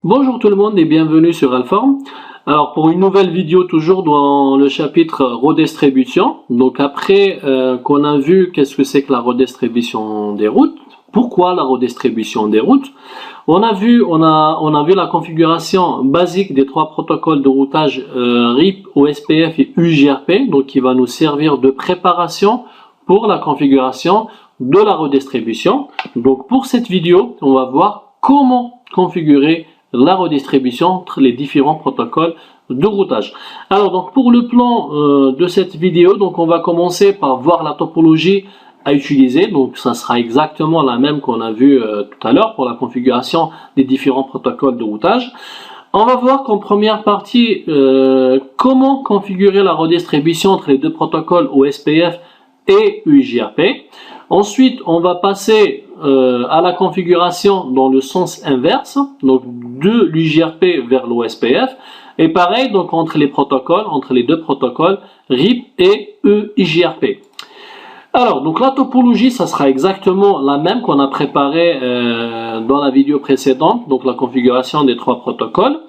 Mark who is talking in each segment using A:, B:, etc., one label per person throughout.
A: Bonjour tout le monde et bienvenue sur Alform. Alors pour une nouvelle vidéo toujours dans le chapitre redistribution. Donc après qu'on a vu qu'est-ce que c'est que la redistribution des routes, pourquoi la redistribution des routes, on a vu la configuration basique des trois protocoles de routage RIP, OSPF et UJRP, donc qui va nous servir de préparation pour la configuration de la redistribution. Donc pour cette vidéo, on va voir comment configurer la redistribution entre les différents protocoles de routage. Alors donc pour le plan de cette vidéo, donc on va commencer par voir la topologie à utiliser. Donc ça sera exactement la même qu'on a vu tout à l'heure pour la configuration des différents protocoles de routage. On va voir qu'en première partie comment configurer la redistribution entre les deux protocoles OSPF et UJRP. Ensuite, on va passer à la configuration dans le sens inverse, donc de l'UJRP vers l'OSPF. Et pareil, donc entre les deux protocoles RIP et UJRP. Alors, donc la topologie, ça sera exactement la même qu'on a préparée dans la vidéo précédente, donc la configuration des trois protocoles.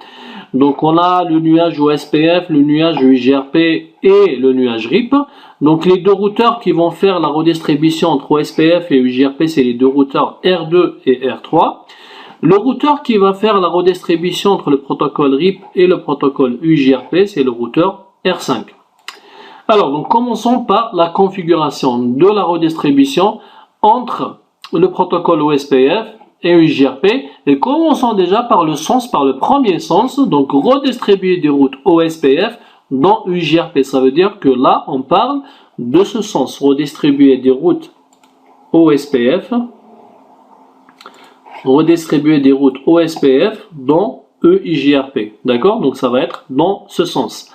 A: Donc on a le nuage OSPF, le nuage UJRP et le nuage RIP. Donc les deux routeurs qui vont faire la redistribution entre OSPF et UJRP, c'est les deux routeurs R2 et R3. Le routeur qui va faire la redistribution entre le protocole RIP et le protocole UJRP, c'est le routeur R5. Alors donc commençons par la configuration de la redistribution entre le protocole OSPF et UJRP, et commençons déjà par le premier sens, donc redistribuer des routes OSPF dans UJRP. Ça veut dire que là, on parle de ce sens, redistribuer des routes OSPF, dans UJRP. D'accord? Donc ça va être dans ce sens.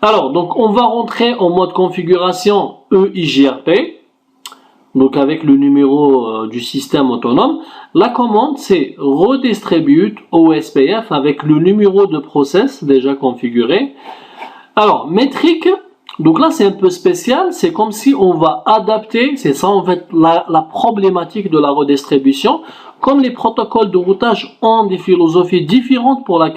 A: Alors, donc on va rentrer en mode configuration UJRP. Donc avec le numéro du système autonome, la commande c'est redistribute OSPF avec le numéro de process déjà configuré. Alors métrique, donc là c'est un peu spécial, c'est comme si on va adapter, c'est ça en fait la problématique de la redistribution. Comme les protocoles de routage ont des philosophies différentes pour le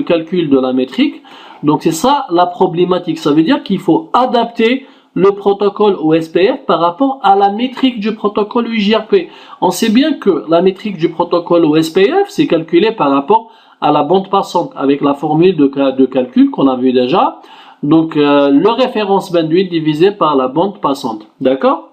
A: calcul de la métrique, donc c'est ça la problématique, ça veut dire qu'il faut adapter le protocole OSPF par rapport à la métrique du protocole UJRP. On sait bien que la métrique du protocole OSPF, c'est calculé par rapport à la bande passante, avec la formule de calcul qu'on a vu déjà. Donc, le référence bandwidth divisé par la bande passante. D'accord?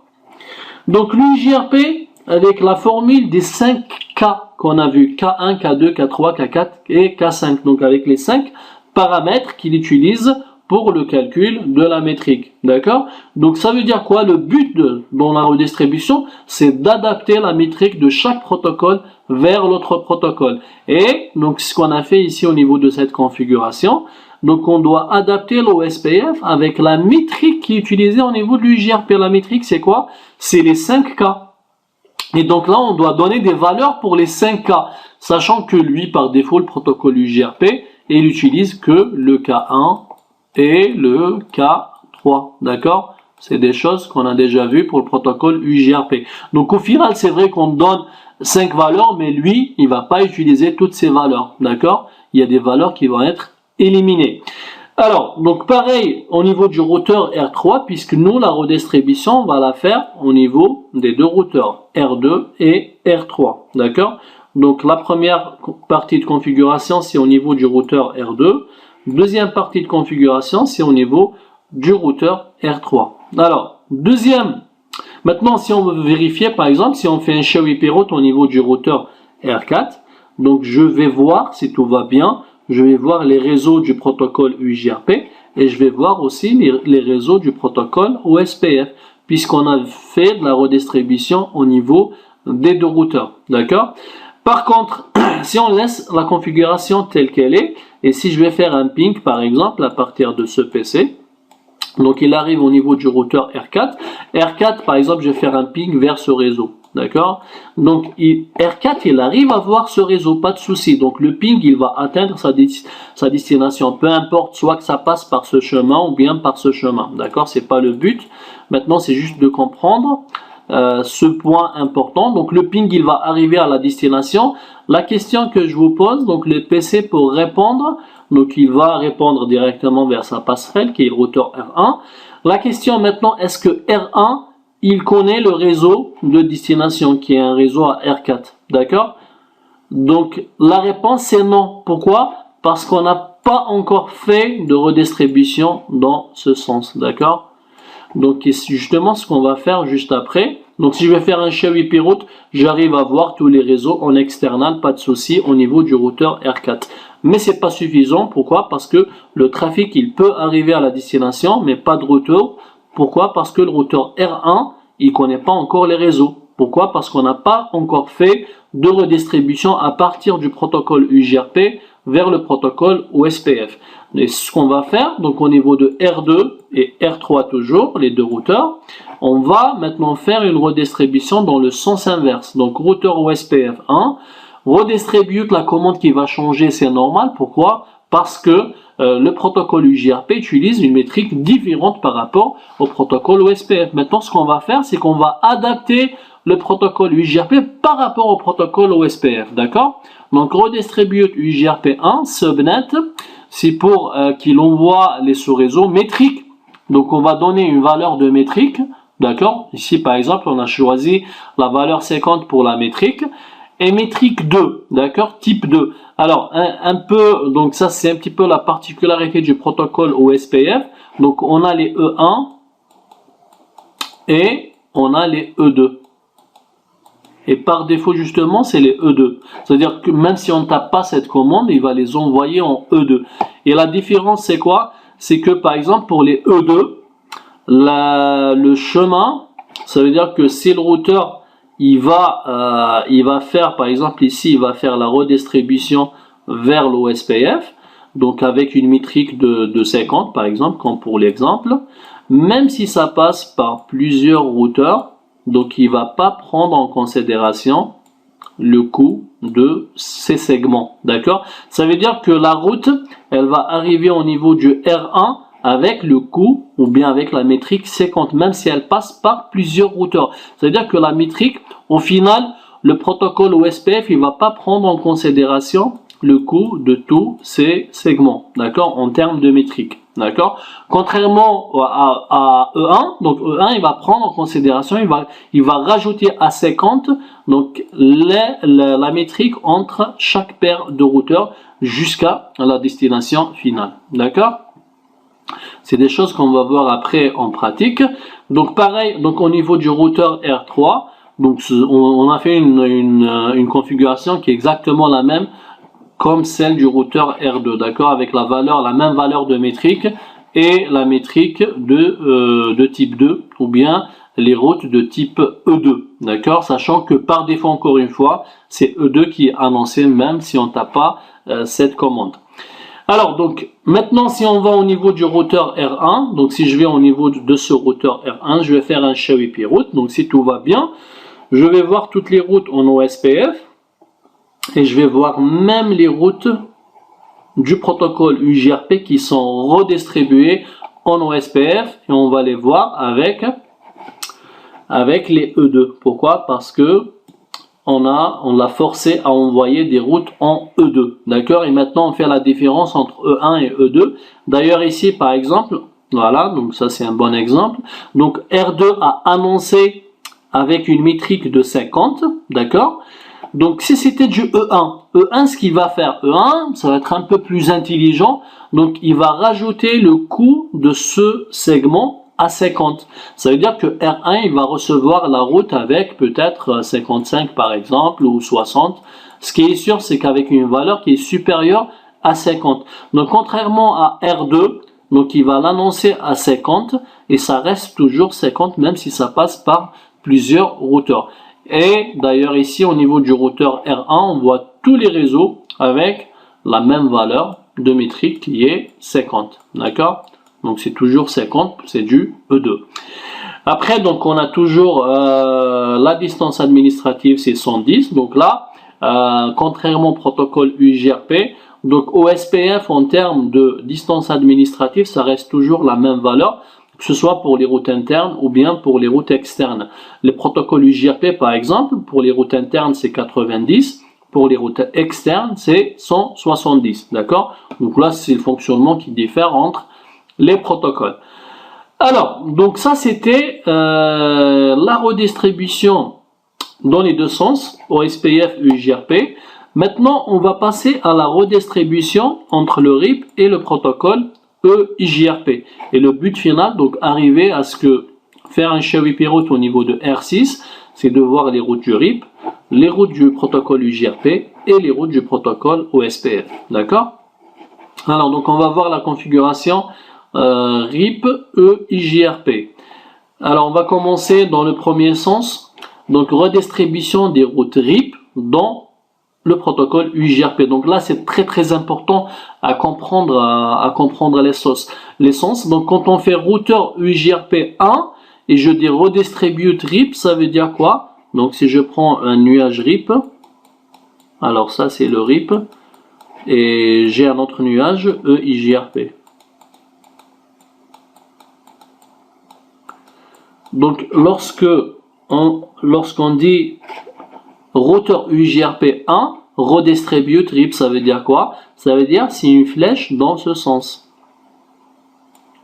A: Donc, l'UJRP, avec la formule des 5 K qu'on a vu, K1, K2, K3, K4 et K5. Donc, avec les 5 paramètres qu'il utilise pour le calcul de la métrique, d'accord? Donc ça veut dire quoi? Le but dans la redistribution, c'est d'adapter la métrique de chaque protocole vers l'autre protocole. Et donc ce qu'on a fait ici au niveau de cette configuration, donc on doit adapter l'OSPF avec la métrique qui est utilisée au niveau de l'UJRP. La métrique c'est quoi? C'est les 5 K. Et donc là on doit donner des valeurs pour les 5 K, sachant que lui par défaut le protocole UJRP, il utilise que le K1 et le K3, d'accord? C'est des choses qu'on a déjà vues pour le protocole UJRP. Donc au final, c'est vrai qu'on donne 5 valeurs, mais lui, il va pas utiliser toutes ces valeurs, d'accord? Il y a des valeurs qui vont être éliminées. Alors, donc pareil au niveau du routeur R3, puisque nous, la redistribution, on va la faire au niveau des deux routeurs R2 et R3, d'accord? Donc la première partie de configuration, c'est au niveau du routeur R2. Deuxième partie de configuration, c'est au niveau du routeur R3. Alors, maintenant si on veut vérifier par exemple, si on fait un show IP route au niveau du routeur R4, donc je vais voir si tout va bien, je vais voir les réseaux du protocole UJRP et je vais voir aussi les réseaux du protocole OSPF, puisqu'on a fait de la redistribution au niveau des deux routeurs, d'accord? Par contre, si on laisse la configuration telle qu'elle est, et si je vais faire un ping par exemple à partir de ce PC, donc il arrive au niveau du routeur R4 par exemple je vais faire un ping vers ce réseau, d'accord? Donc R4 il arrive à voir ce réseau, pas de souci, donc le ping il va atteindre sa destination, peu importe, soit que ça passe par ce chemin ou bien par ce chemin, d'accord? C'est pas le but, maintenant c'est juste de comprendre ce point important. Donc le ping il va arriver à la destination la question que je vous pose, donc le PC pour répondre, donc il va répondre directement vers sa passerelle qui est le routeur R1. La question maintenant, est-ce que R1, il connaît le réseau de destination qui est un réseau à R4, d'accord? Donc la réponse c'est non. Pourquoi? Parce qu'on n'a pas encore fait de redistribution dans ce sens, d'accord? Donc c'est justement ce qu'on va faire juste après. Donc si je vais faire un SHA-IP route, j'arrive à voir tous les réseaux en external, pas de souci au niveau du routeur R4. Mais c'est pas suffisant. Pourquoi? Parce que le trafic il peut arriver à la destination, mais pas de retour. Pourquoi? Parce que le routeur R1 il connaît pas encore les réseaux. Pourquoi? Parce qu'on n'a pas encore fait de redistribution à partir du protocole UJRP vers le protocole OSPF. Et ce qu'on va faire, donc au niveau de R2 et R3 toujours, les deux routeurs, on va maintenant faire une redistribution dans le sens inverse. Donc routeur OSPF 1, redistribute la commande qui va changer, c'est normal. Pourquoi? Parce que le protocole UJRP utilise une métrique différente par rapport au protocole OSPF. Maintenant, ce qu'on va faire, c'est qu'on va adapter le protocole UJRP par rapport au protocole OSPF, d'accord? Donc, redistribute UJRP 1, subnet, c'est pour qu'il envoie les sous-réseaux métriques. Donc, on va donner une valeur de métrique, d'accord? Ici, par exemple, on a choisi la valeur 50 pour la métrique. Et métrique 2, d'accord, type 2. Alors, un peu, donc ça c'est un petit peu la particularité du protocole OSPF. Donc, on a les E1 et on a les E2. Et par défaut, justement, c'est les E2. C'est-à-dire que même si on ne tape pas cette commande, il va les envoyer en E2. Et la différence, c'est quoi? C'est que, par exemple, pour les E2, le chemin, ça veut dire que si le routeur il va faire, par exemple ici, il va faire la redistribution vers l'OSPF, donc avec une métrique de 50 par exemple, comme pour l'exemple, même si ça passe par plusieurs routeurs, donc il va pas prendre en considération le coût de ces segments, d'accord? Ça veut dire que la route, elle va arriver au niveau du R1 avec le coût ou bien avec la métrique 50, même si elle passe par plusieurs routeurs. C'est-à-dire que la métrique, au final, le protocole OSPF, il va pas prendre en considération le coût de tous ces segments, d'accord, en termes de métrique, d'accord. Contrairement à E1, donc E1, il va prendre en considération, il va rajouter à 50, donc la métrique entre chaque paire de routeurs jusqu'à la destination finale, d'accord. C'est des choses qu'on va voir après en pratique. Donc pareil, donc au niveau du routeur R3, donc on a fait une configuration qui est exactement la même comme celle du routeur R2, d'accord, avec la même valeur de métrique et la métrique de type 2 ou bien les routes de type E2, d'accord, sachant que par défaut, encore une fois, c'est E2 qui est annoncé même si on ne tape pas cette commande. Alors, donc, maintenant, si on va au niveau du routeur R1, donc si je vais au niveau de ce routeur R1, je vais faire un SHA-IP route. Donc, si tout va bien, je vais voir toutes les routes en OSPF et je vais voir même les routes du protocole UJRP qui sont redistribuées en OSPF et on va les voir avec les E2. Pourquoi? Parce que on l'a forcé à envoyer des routes en E2, d'accord, et maintenant on fait la différence entre E1 et E2. D'ailleurs ici par exemple, voilà, donc ça c'est un bon exemple. Donc R2 a annoncé avec une métrique de 50, d'accord. Donc si c'était du E1, ce qu'il va faire, E1 ça va être un peu plus intelligent, donc il va rajouter le coût de ce segment à 50. Ça veut dire que R1 il va recevoir la route avec peut-être 55 par exemple ou 60. Ce qui est sûr, c'est qu'avec une valeur qui est supérieure à 50. Donc contrairement à R2, donc il va l'annoncer à 50 et ça reste toujours 50 même si ça passe par plusieurs routeurs. Et d'ailleurs ici au niveau du routeur R1, on voit tous les réseaux avec la même valeur de métrique qui est 50. D'accord? Donc c'est toujours 50, c'est du E2. Après, donc on a toujours la distance administrative, c'est 110. Donc là, contrairement au protocole UJRP, donc OSPF en termes de distance administrative, ça reste toujours la même valeur, que ce soit pour les routes internes ou bien pour les routes externes. Le protocole UJRP, par exemple, pour les routes internes, c'est 90. Pour les routes externes, c'est 170, d'accord? Donc là, c'est le fonctionnement qui diffère entre les protocoles. Alors, donc ça, c'était la redistribution dans les deux sens, OSPF et UJRP. Maintenant, on va passer à la redistribution entre le RIP et le protocole EIJRP. Et le but final, donc arriver à ce que faire un Shawipi route au niveau de R6, c'est de voir les routes du RIP, les routes du protocole UJRP et les routes du protocole OSPF. D'accord? Alors, donc on va voir la configuration RIP EIJRP. Alors, on va commencer dans le premier sens. Donc, redistribution des routes RIP dans le protocole UJRP. Donc là, c'est très important à comprendre les sens. Donc, quand on fait routeur UJRP 1 et je dis redistribute RIP, ça veut dire quoi? Donc, si je prends un nuage RIP, alors ça, c'est le RIP, et j'ai un autre nuage EIJRP. Donc, lorsqu'on dit routeur UJRP 1, redistribute RIP, ça veut dire quoi? Ça veut dire c'est une flèche dans ce sens.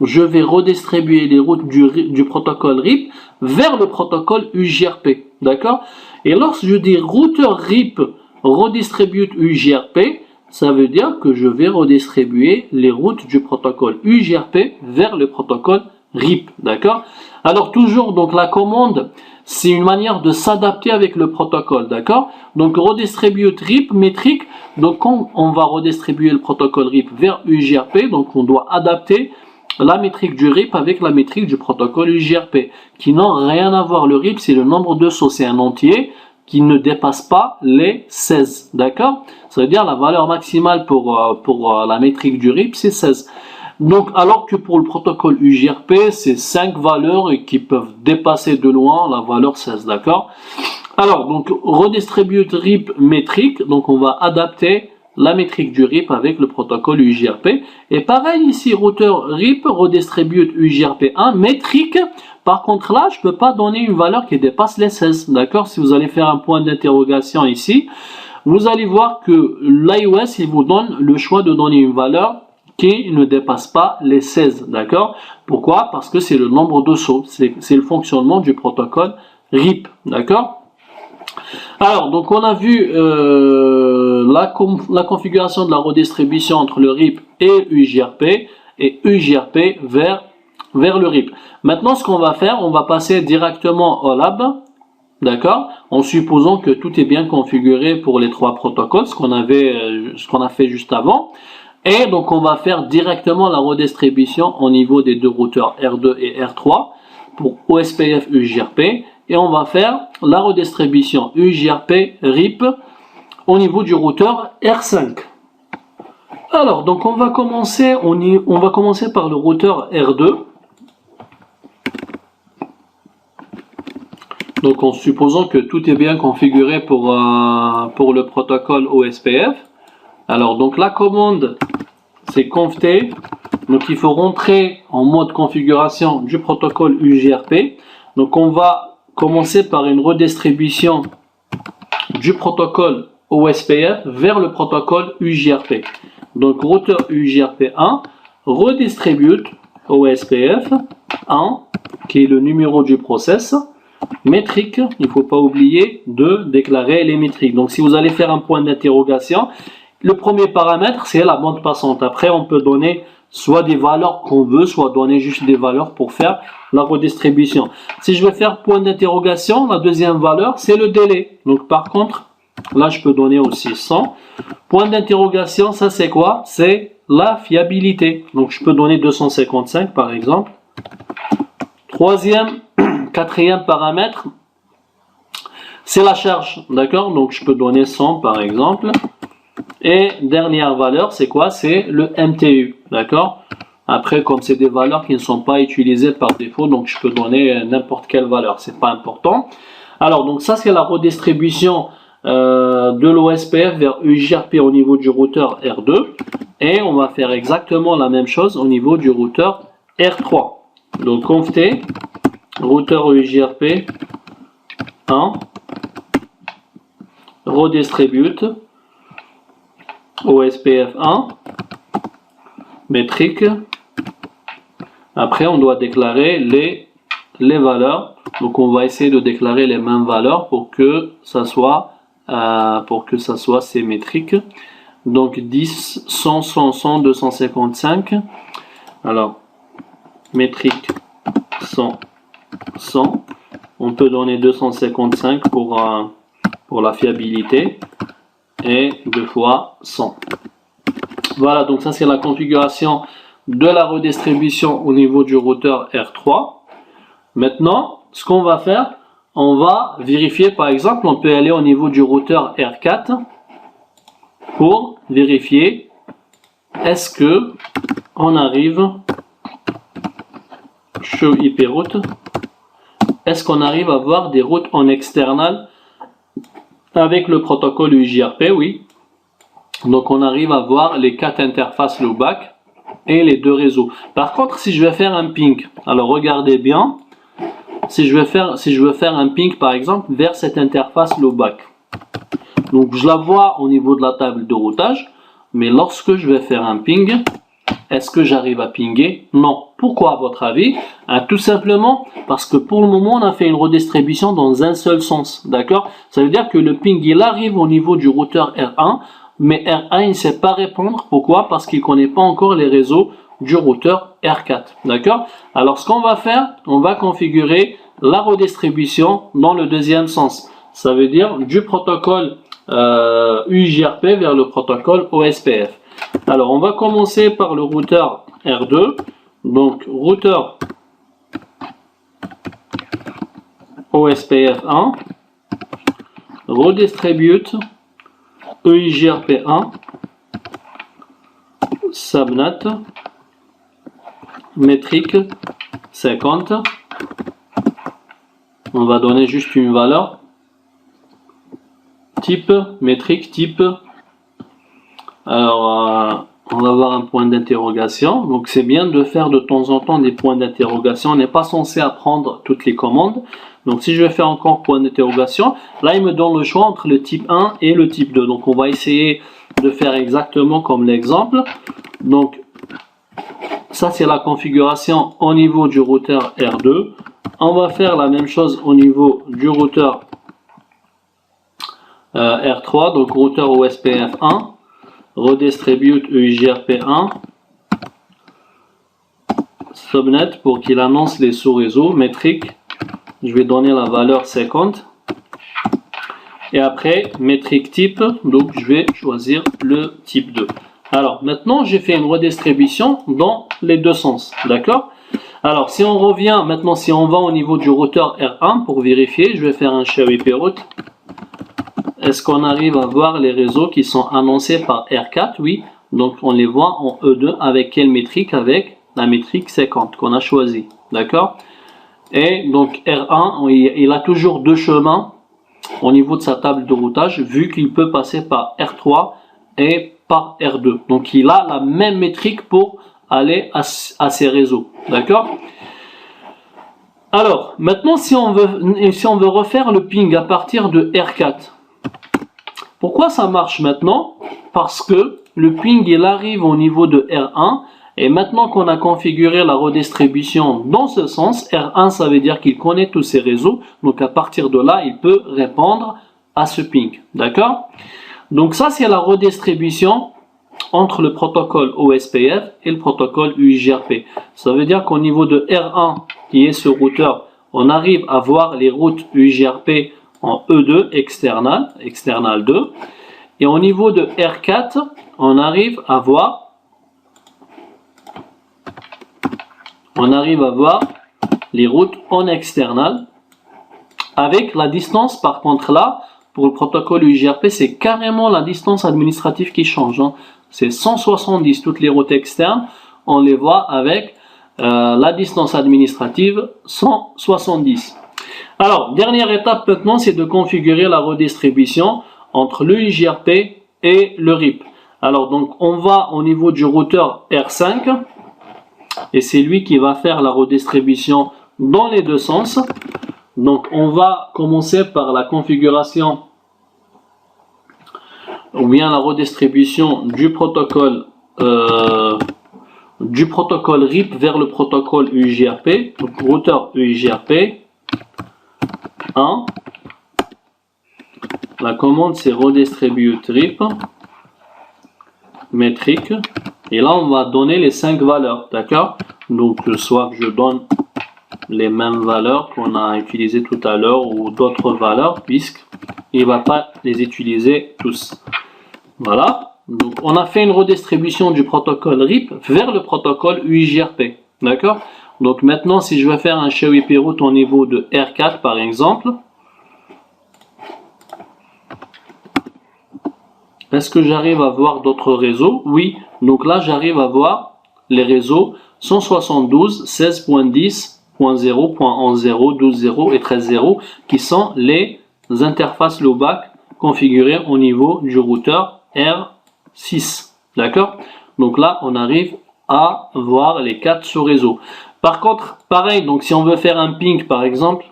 A: Je vais redistribuer les routes du protocole RIP vers le protocole UJRP. D'accord? Et lorsque je dis routeur RIP redistribute UJRP, ça veut dire que je vais redistribuer les routes du protocole UJRP vers le protocole RIP. D'accord? Alors toujours, donc la commande, c'est une manière de s'adapter avec le protocole, d'accord? Donc redistribute RIP métrique, donc quand on va redistribuer le protocole RIP vers UJRP, donc on doit adapter la métrique du RIP avec la métrique du protocole UJRP, qui n'ont rien à voir. Le RIP, c'est le nombre de sauts, c'est un entier qui ne dépasse pas les 16, d'accord? Ça veut dire la valeur maximale pour la métrique du RIP, c'est 16. Donc, alors que pour le protocole UJRP, c'est 5 valeurs et qui peuvent dépasser de loin la valeur 16, d'accord? Alors, donc, redistribute RIP métrique, donc on va adapter la métrique du RIP avec le protocole UJRP. Et pareil ici, routeur RIP redistribute UJRP 1 métrique. Par contre, là, je ne peux pas donner une valeur qui dépasse les 16, d'accord? Si vous allez faire un point d'interrogation ici, vous allez voir que l'iOS, il vous donne le choix de donner une valeur qui ne dépasse pas les 16, d'accord? Pourquoi? Parce que c'est le nombre de sauts, c'est le fonctionnement du protocole RIP, d'accord? Alors, donc on a vu la configuration de la redistribution entre le RIP et UJRP, et UJRP vers le RIP. Maintenant, ce qu'on va faire, on va passer directement au lab, d'accord? En supposant que tout est bien configuré pour les trois protocoles, ce qu'on a fait juste avant. Et donc, on va faire directement la redistribution au niveau des deux routeurs R2 et R3 pour OSPF UJRP. Et on va faire la redistribution UJRP RIP au niveau du routeur R5. Alors, donc on va commencer par le routeur R2. Donc, en supposant que tout est bien configuré pour le protocole OSPF. Alors, donc la commande, c'est conft. Donc, il faut rentrer en mode configuration du protocole UJRP. Donc, on va commencer par une redistribution du protocole OSPF vers le protocole UJRP. Donc, routeur UJRP 1 redistribute OSPF 1, qui est le numéro du process, métrique, il ne faut pas oublier de déclarer les métriques. Donc, si vous allez faire un point d'interrogation, le premier paramètre, c'est la bande passante. Après, on peut donner soit des valeurs qu'on veut, soit donner juste des valeurs pour faire la redistribution. Si je veux faire point d'interrogation, la deuxième valeur, c'est le délai. Donc, par contre, là, je peux donner aussi 100. Point d'interrogation, ça, c'est quoi? C'est la fiabilité. Donc, je peux donner 255, par exemple. Quatrième paramètre, c'est la charge. D'accord? Donc, je peux donner 100, par exemple. Et dernière valeur, c'est quoi? C'est le MTU, d'accord? Après, comme c'est des valeurs qui ne sont pas utilisées par défaut, donc je peux donner n'importe quelle valeur, c'est pas important. Alors, donc ça, c'est la redistribution de l'OSPF vers UJRP au niveau du routeur R2. Et on va faire exactement la même chose au niveau du routeur R3. Donc, conft routeur UJRP 1 redistribute OSPF1 métrique. Après, on doit déclarer les valeurs. Donc, on va essayer de déclarer les mêmes valeurs pour que ça soit symétrique. Donc, 10, 100, 100, 100, 255. Alors, métrique 100, 100. On peut donner 255 pour la fiabilité. Et 2 fois 100. Voilà, donc ça c'est la configuration de la redistribution au niveau du routeur R3. Maintenant, ce qu'on va faire, on va vérifier, par exemple, on peut aller au niveau du routeur R4 pour vérifier est-ce que on arrive show IP route, est-ce qu'on arrive à avoir des routes en external avec le protocole UJRP. Oui. Donc on arrive à voir les 4 interfaces loopback et les 2 réseaux. Par contre, si je vais faire un ping, alors regardez bien, si je veux faire un ping par exemple vers cette interface loopback, donc je la vois au niveau de la table de routage, mais lorsque je vais faire un ping, est-ce que j'arrive à pinguer? Non. Pourquoi à votre avis? Tout simplement parce que pour le moment on a fait une redistribution dans un seul sens, d'accord? Ça veut dire que le ping il arrive au niveau du routeur R1, mais R1 il ne sait pas répondre. Pourquoi? Parce qu'il ne connaît pas encore les réseaux du routeur R4, d'accord? Alors ce qu'on va faire, on va configurer la redistribution dans le deuxième sens. Ça veut dire du protocole UJRP vers le protocole OSPF. Alors on va commencer par le routeur R2. Donc routeur OSPF1 redistribute EIGRP1 subnet métrique 50. On va donner juste une valeur type métrique type. Alors on va avoir un point d'interrogation. Donc c'est bien de faire de temps en temps des points d'interrogation. On n'est pas censé apprendre toutes les commandes. Donc si je vais faire encore point d'interrogation, là il me donne le choix entre le type 1 et le type 2. Donc on va essayer de faire exactement comme l'exemple. Donc ça c'est la configuration au niveau du routeur R2. On va faire la même chose au niveau du routeur R3. Donc routeur OSPF1 redistribute EIGRP1 subnet pour qu'il annonce les sous-réseaux métriques. Je vais donner la valeur 50 et après métrique type, donc je vais choisir le type 2. Alors maintenant j'ai fait une redistribution dans les deux sens, d'accord? Alors si on revient maintenant, si on va au niveau du routeur R1 pour vérifier, je vais faire un show IP route. Est-ce qu'on arrive à voir les réseaux qui sont annoncés par R4? Oui, donc on les voit en E2 avec quelle métrique? Avec la métrique 50 qu'on a choisi, d'accord? Et donc R1, il a toujours deux chemins au niveau de sa table de routage, vu qu'il peut passer par R3 et par R2. Donc il a la même métrique pour aller à ces réseaux, d'accord? Alors maintenant si on veut refaire le ping à partir de R4, pourquoi ça marche maintenant? Parce que le ping il arrive au niveau de R1 et maintenant qu'on a configuré la redistribution dans ce sens, R1 ça veut dire qu'il connaît tous ces réseaux, donc à partir de là il peut répondre à ce ping, d'accord? Donc ça c'est la redistribution entre le protocole OSPF et le protocole UJRP. Ça veut dire qu'au niveau de R1 qui est ce routeur, on arrive à voir les routes UJRP en E2 external 2, et au niveau de R4 on arrive à voir les routes en external avec la distance. Par contre là pour le protocole UJRP c'est carrément la distance administrative qui change, hein. C'est 170, toutes les routes externes on les voit avec la distance administrative 170. Alors, dernière étape maintenant, c'est de configurer la redistribution entre le UJRP et le RIP. Alors, donc, on va au niveau du routeur R5 et c'est lui qui va faire la redistribution dans les deux sens. Donc, on va commencer par la configuration ou bien la redistribution du protocole RIP vers le protocole UIGRP, donc routeur UIGRP 1. La commande c'est redistribute RIP métrique, et là on va donner les 5 valeurs, d'accord? Donc soit que je donne les mêmes valeurs qu'on a utilisées tout à l'heure ou d'autres valeurs, puisqu'il ne va pas les utiliser tous. Voilà, donc on a fait une redistribution du protocole RIP vers le protocole UIGRP, d'accord? Donc maintenant si je veux faire un show IP route au niveau de R4 par exemple, est-ce que j'arrive à voir d'autres réseaux? Oui, donc là j'arrive à voir les réseaux 172, 16.10.0, .11.0, 12.0 et 13.0 qui sont les interfaces low-back configurées au niveau du routeur R6. D'accord? Donc là on arrive à voir les 4 sous-réseaux. Par contre, pareil, donc si on veut faire un ping par exemple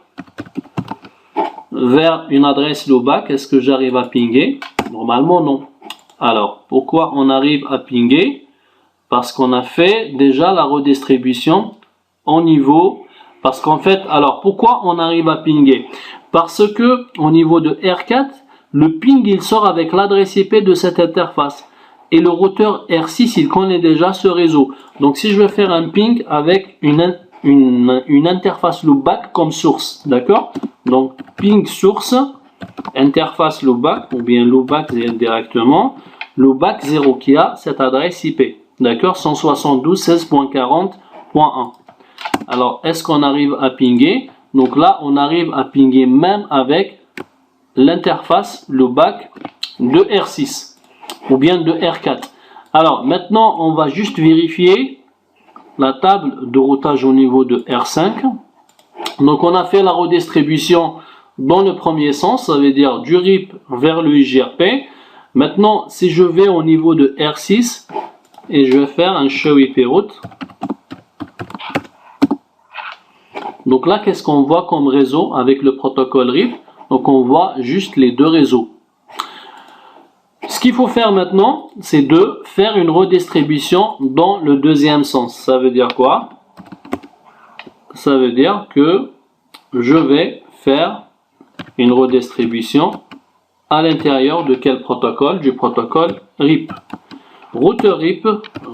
A: vers une adresse low-back, est-ce que j'arrive à pinguer? Normalement non. Alors pourquoi on arrive à pinguer? Parce qu'on a fait déjà la redistribution au niveau, parce qu'en fait, alors pourquoi on arrive à pinguer? Parce que au niveau de R4, le ping il sort avec l'adresse IP de cette interface et le routeur R6 il connaît déjà ce réseau. Donc si je veux faire un ping avec une interface loopback comme source, d'accord? Donc ping source interface loopback ou bien loopback directement, loopback 0 qui a cette adresse IP, d'accord? 172.16.40.1. alors est-ce qu'on arrive à pinguer? Donc là on arrive à pinguer même avec l'interface loopback de R6 ou bien de R4. Alors maintenant on va juste vérifier la table de routage au niveau de R5. Donc on a fait la redistribution dans le premier sens, ça veut dire du RIP vers le UIGRP. Maintenant, si je vais au niveau de R6 et je vais faire un show IP route. Donc là, qu'est-ce qu'on voit comme réseau avec le protocole RIP? Donc on voit juste les deux réseaux. Ce qu'il faut faire maintenant, c'est de faire une redistribution dans le deuxième sens. Ça veut dire quoi? Ça veut dire que je vais faire une redistribution à l'intérieur de quel protocole? Du protocole RIP. Routeur RIP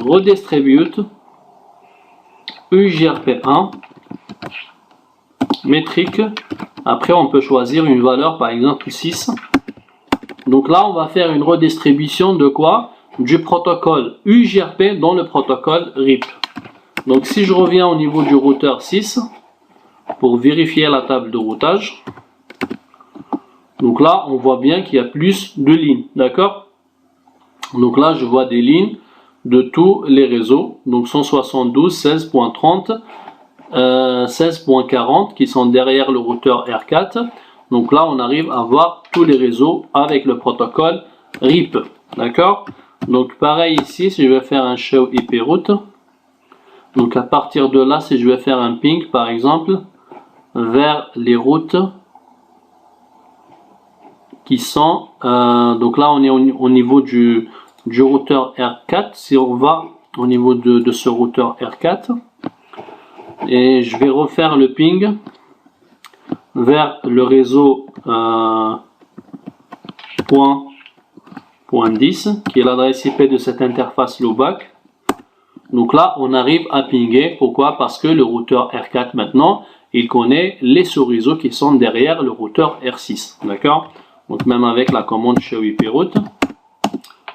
A: redistribute UIGRP1 métrique. Après on peut choisir une valeur par exemple 6. Donc là on va faire une redistribution de quoi? Du protocole UIGRP dans le protocole RIP. Donc si je reviens au niveau du routeur 6 pour vérifier la table de routage, donc là on voit bien qu'il y a plus de lignes, d'accord? Donc là je vois des lignes de tous les réseaux, donc 172, 16.30, 16.40 qui sont derrière le routeur R4. Donc là on arrive à voir tous les réseaux avec le protocole RIP, d'accord? Donc pareil ici, si je vais faire un show IP route, donc à partir de là, si je vais faire un ping par exemple vers les routes qui sont, donc là on est au niveau du routeur R4. Si on va au niveau de ce routeur R4 et je vais refaire le ping vers le réseau point 10 qui est l'adresse IP de cette interface loopback. Donc là on arrive à pinguer. Pourquoi? Parce que le routeur R4 maintenant il connaît les sous-réseaux qui sont derrière le routeur R6, d'accord? Donc même avec la commande show IP route,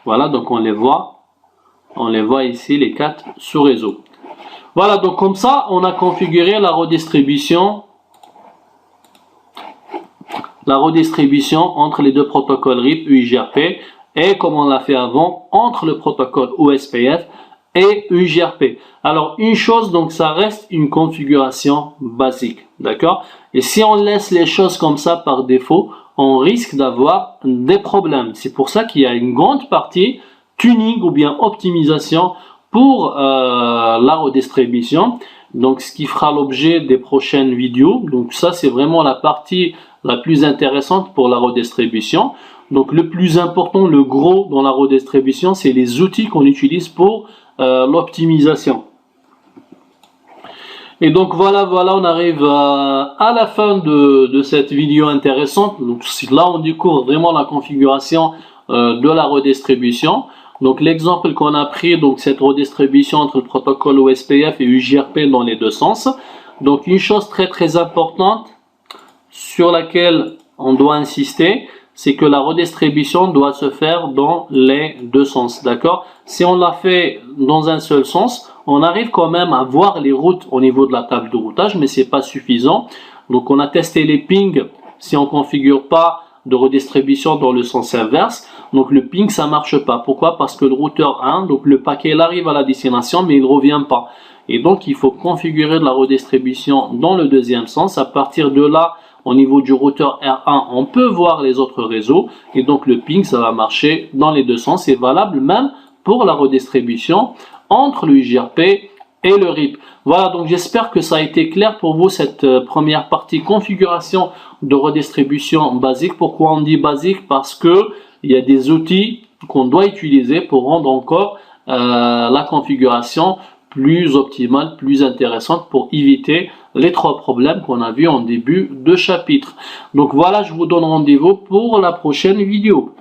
A: voilà, donc on les voit ici les 4 sous-réseaux. Voilà, donc comme ça on a configuré la redistribution entre les deux protocoles RIP UIGRP et comme on l'a fait avant entre le protocole OSPF et UIGRP. Alors une chose, donc ça reste une configuration basique, d'accord? Et si on laisse les choses comme ça par défaut, on risque d'avoir des problèmes. C'est pour ça qu'il y a une grande partie tuning ou bien optimisation pour la redistribution. Donc ce qui fera l'objet des prochaines vidéos. Donc ça c'est vraiment la partie la plus intéressante pour la redistribution. Donc le plus important, le gros dans la redistribution, c'est les outils qu'on utilise pour l'optimisation. Et donc voilà, on arrive à la fin de cette vidéo intéressante. Donc là, on découvre vraiment la configuration de la redistribution. Donc l'exemple qu'on a pris, donc cette redistribution entre le protocole OSPF et UJRP dans les deux sens. Donc une chose très importante sur laquelle on doit insister, c'est que la redistribution doit se faire dans les deux sens, d'accord? Si on l'a fait dans un seul sens, on arrive quand même à voir les routes au niveau de la table de routage, mais c'est pas suffisant. Donc on a testé les pings si on configure pas de redistribution dans le sens inverse. Donc le ping ça marche pas. Pourquoi? Parce que le routeur 1, donc le paquet il arrive à la destination mais il revient pas. Et donc il faut configurer de la redistribution dans le deuxième sens. À partir de là, au niveau du routeur R1, on peut voir les autres réseaux et donc le ping ça va marcher dans les deux sens. C'est valable même pour la redistribution entre le UJRP et le RIP. Voilà, donc j'espère que ça a été clair pour vous cette première partie configuration de redistribution basique. Pourquoi on dit basique? Parce que il y a des outils qu'on doit utiliser pour rendre encore la configuration plus optimale, plus intéressante pour éviter les trois problèmes qu'on a vus en début de chapitre. Donc voilà, je vous donne rendez-vous pour la prochaine vidéo.